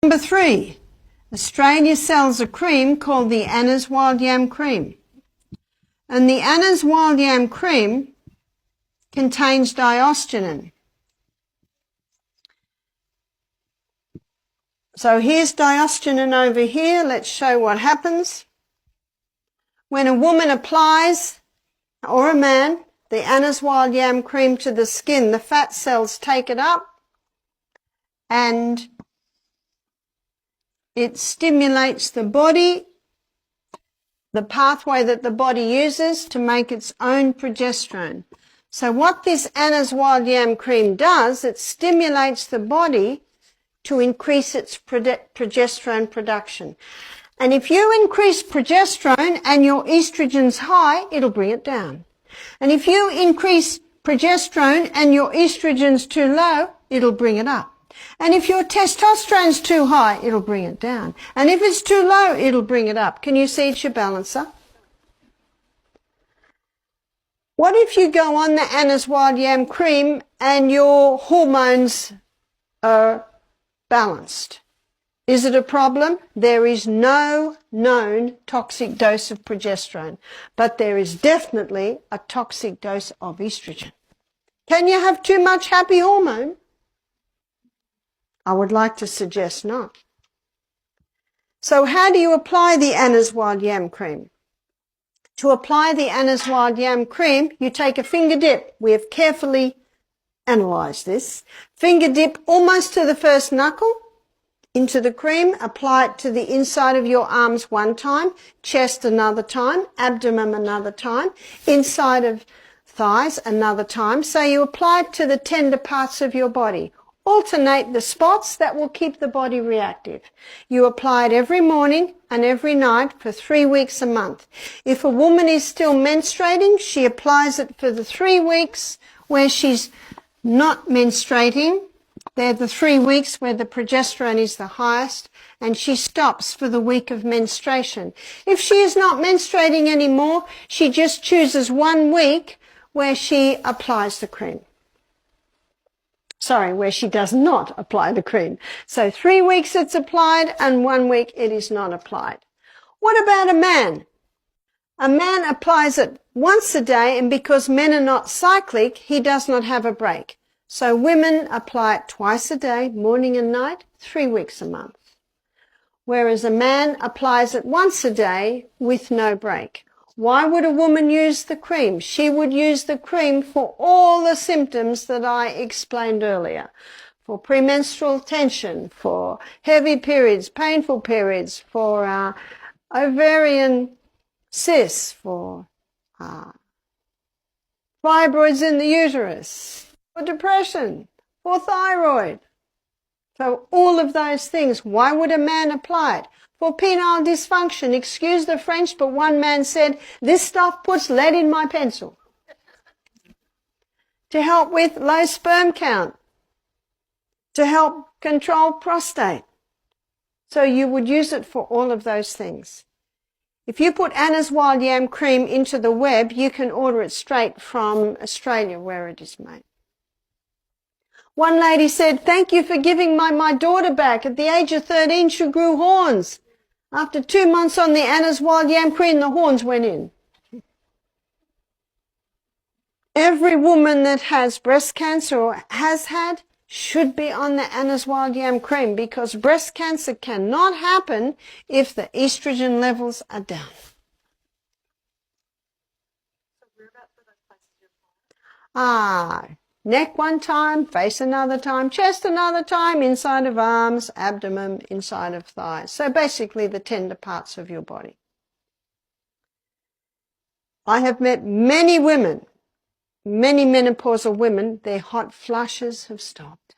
Number 3, Australia sells a cream called the ANNA'S Wild Yam Cream. And the ANNA'S Wild Yam Cream contains diosgenin. So here's diosgenin over here. Let's show what happens. When a woman applies, or a man, the ANNA'S Wild Yam Cream to the skin, the fat cells take it up and it stimulates the body, the pathway that the body uses to make its own progesterone. So what this ANNA'S Wild Yam Cream does, it stimulates the body to increase its progesterone production. And if you increase progesterone and your estrogen's high, it'll bring it down. And if you increase progesterone and your estrogen's too low, it'll bring it up. And if your testosterone's too high, it'll bring it down. And if it's too low, it'll bring it up. Can you see it's your balancer? What if you go on the ANNA'S Wild Yam Cream and your hormones are balanced? Is it a problem? There is no known toxic dose of progesterone, but there is definitely a toxic dose of estrogen. Can you have too much happy hormone? I would like to suggest not. So how do you apply the ANNA'S Wild Yam Cream? To apply the ANNA'S Wild Yam Cream, you take a finger dip. We have carefully analysed this. Finger dip almost to the first knuckle into the cream. Apply it to the inside of your arms one time, chest another time, abdomen another time, inside of thighs another time. So you apply it to the tender parts of your body. Alternate the spots. That will keep the body reactive. You apply it every morning and every night for 3 weeks a month. If a woman is still menstruating, she applies it for the 3 weeks where she's not menstruating. They're the 3 weeks where the progesterone is the highest, and she stops for the week of menstruation. If she is not menstruating anymore, she just chooses 1 week where she applies the cream. Sorry, where she does not apply the cream. So 3 weeks it's applied and 1 week it is not applied. What about a man? A man applies it once a day, and because men are not cyclic, he does not have a break. So women apply it twice a day, morning and night, 3 weeks a month. Whereas a man applies it once a day with no break. Why would a woman use the cream? She would use the cream for all the symptoms that I explained earlier. For premenstrual tension, for heavy periods, painful periods, for ovarian cysts, for fibroids in the uterus, for depression, for thyroid. So all of those things. Why would a man apply it? For penile dysfunction. Excuse the French, but one man said, this stuff puts lead in my pencil. To help with low sperm count. To help control prostate. So you would use it for all of those things. If you put ANNA'S Wild Yam Cream into the web, you can order it straight from Australia where it is made. One lady said, thank you for giving my daughter back. At the age of 13, she grew horns. After 2 months on the ANNA'S Wild Yam Cream, the horns went in. Every woman that has breast cancer or has had should be on the ANNA'S Wild Yam Cream, because breast cancer cannot happen if the estrogen levels are down. Neck one time, face another time, chest another time, inside of arms, abdomen, inside of thighs. So basically the tender parts of your body. I have met many women, many menopausal women, their hot flushes have stopped.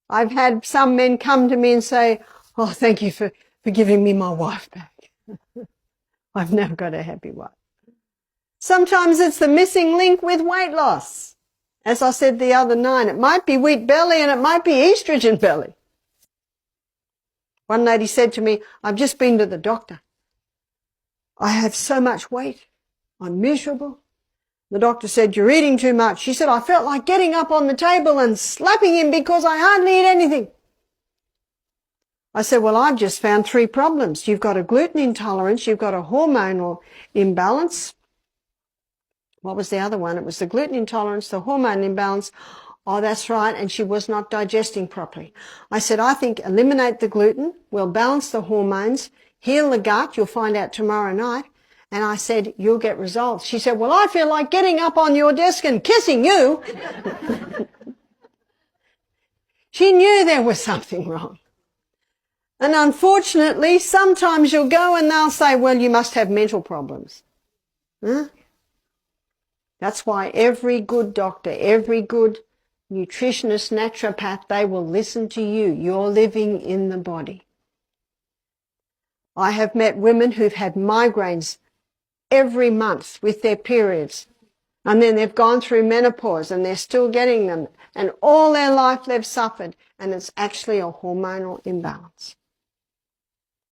I've had some men come to me and say, oh, thank you for giving me my wife back. I've now got a happy wife. Sometimes it's the missing link with weight loss. As I said the other night, it might be wheat belly and it might be estrogen belly. One lady said to me, I've just been to the doctor. I have so much weight. I'm miserable. The doctor said, you're eating too much. She said, I felt like getting up on the table and slapping him because I hardly eat anything. I said, well, I've just found 3 problems. You've got a gluten intolerance, you've got a hormonal imbalance. What was the other one? It was the gluten intolerance, the hormone imbalance. Oh, that's right, and she was not digesting properly. I said, I think eliminate the gluten, we'll balance the hormones, heal the gut, you'll find out tomorrow night. And I said, you'll get results. She said, well, I feel like getting up on your desk and kissing you. She knew there was something wrong. And unfortunately, sometimes you'll go and they'll say, well, you must have mental problems. Huh? That's why every good doctor, every good nutritionist, naturopath, they will listen to you. You're living in the body. I have met women who've had migraines every month with their periods, and then they've gone through menopause and they're still getting them, and all their life they've suffered, and it's actually a hormonal imbalance.